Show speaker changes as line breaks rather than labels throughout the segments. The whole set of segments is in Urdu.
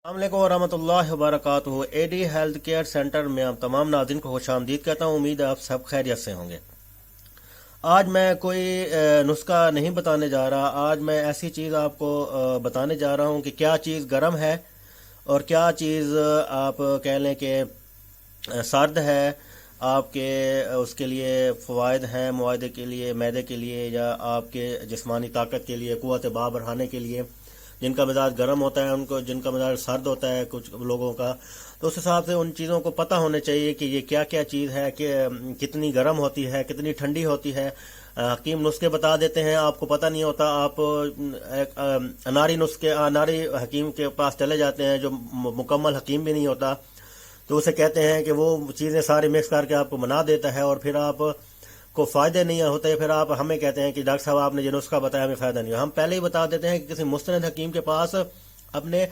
السلام علیکم ورحمۃ اللہ وبرکاتہ۔ اے ڈی ہیلتھ کیئر سینٹر میں آپ تمام ناظرین کو خوش آمدید کہتا ہوں۔ امید ہے آپ سب خیریت سے ہوں گے۔ آج میں کوئی نسخہ نہیں بتانے جا رہا، آج میں ایسی چیز آپ کو بتانے جا رہا ہوں کہ کیا چیز گرم ہے اور کیا چیز آپ کہہ لیں کہ سرد ہے۔ آپ کے اس کے لیے فوائد ہیں، معدے کے لیے، معدے کے لیے، یا آپ کے جسمانی طاقت کے لیے، قوت باہ بڑھانے کے لیے۔ جن کا مزاج گرم ہوتا ہے، ان کو جن کا مزاج سرد ہوتا ہے کچھ لوگوں کا، تو اس حساب سے ان چیزوں کو پتہ ہونا چاہیے کہ یہ کیا کیا چیز ہے، کہ کتنی گرم ہوتی ہے، کتنی ٹھنڈی ہوتی ہے۔ حکیم نسخے بتا دیتے ہیں، آپ کو پتہ نہیں ہوتا، آپ ایک اناری حکیم کے پاس چلے جاتے ہیں جو مکمل حکیم بھی نہیں ہوتا، تو اسے کہتے ہیں کہ وہ چیزیں ساری مکس کر کے آپ کو بنا دیتا ہے، اور پھر آپ کو فائدے نہیں ہوتے۔ پھر آپ ہمیں کہتے ہیں کہ ڈاکٹر صاحب آپ نے جو نسخہ بتایا ہمیں فائدہ نہیں ہوا۔ ہم پہلے ہی بتا دیتے ہیں کہ کسی مستند حکیم کے پاس اپنے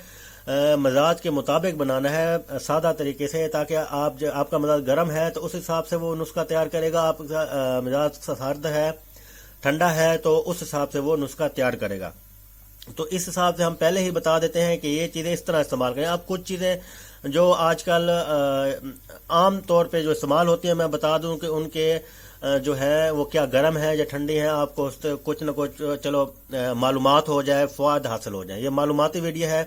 مزاج کے مطابق بنانا ہے، سادہ طریقے سے، تاکہ آپ کا مزاج گرم ہے تو اس حساب سے وہ نسخہ تیار کرے گا، آپ کا مزاج سرد ہے، ٹھنڈا ہے، تو اس حساب سے وہ نسخہ تیار کرے گا۔ تو اس حساب سے ہم پہلے ہی بتا دیتے ہیں کہ یہ چیزیں اس طرح استعمال کریں۔ اب کچھ چیزیں جو آج کل عام طور پہ جو استعمال ہوتی ہیں، میں بتا دوں کہ ان کے جو ہے وہ کیا گرم ہے یا ٹھنڈی ہیں، آپ کو اس سے کچھ نہ کچھ چلو معلومات ہو جائے، فوائد حاصل ہو جائیں۔ یہ معلوماتی ویڈیو ہے،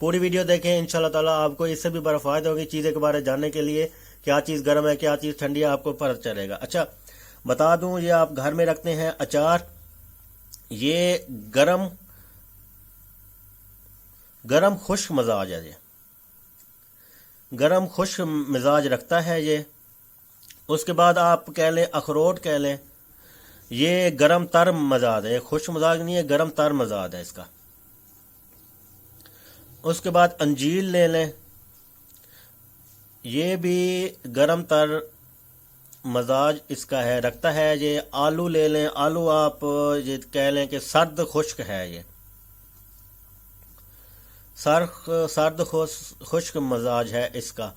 پوری ویڈیو دیکھیں، انشاءاللہ تعالیٰ آپ کو اس سے بھی بڑا فائدہ ہوگی چیزیں کے بارے جاننے کے لیے، کیا چیز گرم ہے کیا چیز ٹھنڈی ہے، آپ کو پتہ چلے گا۔ اچھا بتا دوں، یہ آپ گھر میں رکھتے ہیں اچار، یہ گرم خشک مزاج ہے، یہ گرم خشک مزاج رکھتا ہے یہ۔ اس کے بعد آپ کہہ لیں اخروٹ کہہ لیں، یہ گرم تر مزاج ہے، خشک مزاج نہیں ہے، گرم تر مزاج ہے اس کا۔ اس کے بعد انجیر لے لیں، یہ بھی گرم تر مزاج اس کا ہے، رکھتا ہے یہ۔ آلو لے لیں، آلو آپ یہ کہہ لیں کہ سرد خشک ہے، یہ سرد خشک مزاج ہے اس کا۔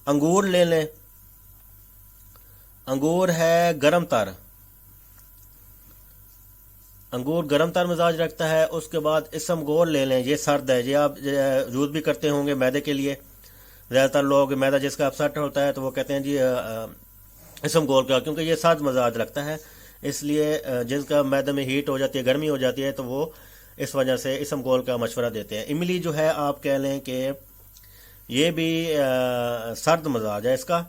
انگور لے لیں، انگور ہے گرم تر، انگور گرم تر مزاج رکھتا ہے۔ اس کے بعد اسمگور لے لیں، یہ سرد ہے، یہ آپ یوز بھی کرتے ہوں گے معدے کے لیے۔ زیادہ تر لوگ معدہ جس کا اپسٹ ہوتا ہے تو وہ کہتے ہیں جی اسمگور کا، کیونکہ یہ سرد مزاج رکھتا ہے، اس لیے جن کا معدے میں ہیٹ ہو جاتی ہے، گرمی ہو جاتی ہے، تو وہ اس وجہ سے اسمگور کا مشورہ دیتے ہیں۔ املی جو ہے آپ کہہ لیں کہ یہ بھی سرد مزاج ہے اس کا۔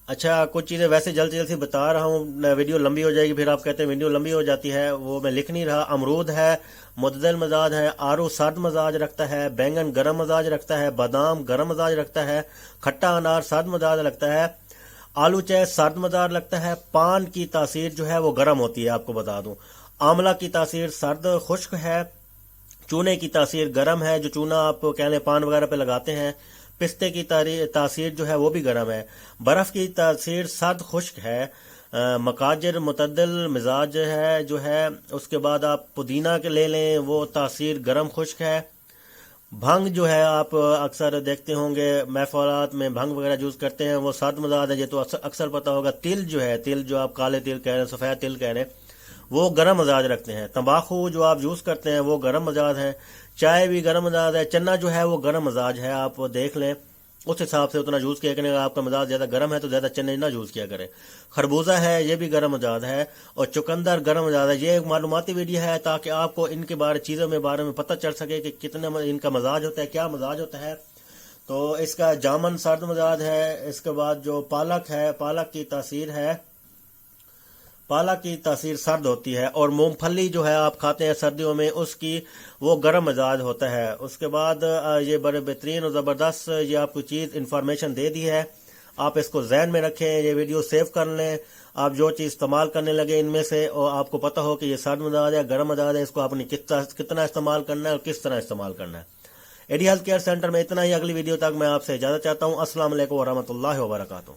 اچھا کچھ چیزیں ویسے جلدی جلدی بتا رہا ہوں، ویڈیو لمبی ہو جائے گی، پھر آپ کہتے ہیں ویڈیو لمبی ہو جاتی ہے، وہ میں لکھ نہیں رہا۔ امرود ہے معتدل مزاج ہے، آڑو سرد مزاج رکھتا ہے، بینگن گرم مزاج رکھتا ہے، بادام گرم مزاج رکھتا ہے، کھٹا انار سرد مزاج رکھتا ہے، آلو چائے سرد مزاج رکھتا ہے۔ پان کی تاثیر جو ہے وہ گرم ہوتی ہے، آپ کو بتا دوں۔ آملہ کی تاثیر سرد خشک ہے، چونے کی تاثیر گرم ہے، جو چونا آپ کہہ لیں پان وغیرہ پہ لگاتے ہیں۔ پستے کی تاثیر جو ہے وہ بھی گرم ہے۔ برف کی تاثیر سرد خشک ہے۔ مکاجر معتدل مزاج ہے جو ہے۔ اس کے بعد آپ پودینہ کے لے لیں، وہ تاثیر گرم خشک ہے۔ بھنگ جو ہے آپ اکثر دیکھتے ہوں گے محفلات میں بھنگ وغیرہ یوز کرتے ہیں، وہ سرد مزاج ہے، یہ تو اکثر پتہ ہوگا۔ تل جو ہے، تل جو آپ کالے تل کہہ رہے ہیں، سفید تل کہہ رہے ہیں، وہ گرم مزاج رکھتے ہیں۔ تمباکو جو آپ یوز کرتے ہیں وہ گرم مزاج ہے۔ چائے بھی گرم مزاج ہے۔ چنا جو ہے وہ گرم مزاج ہے، آپ دیکھ لیں، اس حساب سے اتنا یوز کیا کریں۔ اگر آپ کا مزاج زیادہ گرم ہے تو زیادہ چنے نہ یوز کیا کریں۔ خربوزہ ہے، یہ بھی گرم مزاج ہے، اور چقندر گرم مزاج ہے۔ یہ ایک معلوماتی ویڈیو ہے تاکہ آپ کو ان کے چیزوں میں بارے میں پتہ چل سکے کہ کتنے ان کا مزاج ہوتا ہے، کیا مزاج ہوتا ہے۔ تو اس کا جامن سرد مزاج ہے۔ اس کے بعد جو پالک ہے، پالک کی تاثیر ہے، پالک کی تاثیر سرد ہوتی ہے، اور مونگ پھلی جو ہے آپ کھاتے ہیں سردیوں میں، اس کی وہ گرم مزاج ہوتا ہے۔ اس کے بعد یہ بڑے بہترین اور زبردست یہ آپ کو چیز انفارمیشن دے دی ہے، آپ اس کو ذہن میں رکھیں، یہ ویڈیو سیو کر لیں۔ آپ جو چیز استعمال کرنے لگے ان میں سے، اور آپ کو پتہ ہو کہ یہ سرد مزاج ہے، گرم مزاج ہے، اس کو آپ نے کتنا استعمال کرنا ہے اور کس طرح استعمال کرنا ہے۔ اے ڈی ہیلتھ کیئر سینٹر میں اتنا ہی، اگلی ویڈیو تک میں آپ سے اجازت چاہتا ہوں۔ السلام علیکم ورحمۃ اللہ وبرکاتہ۔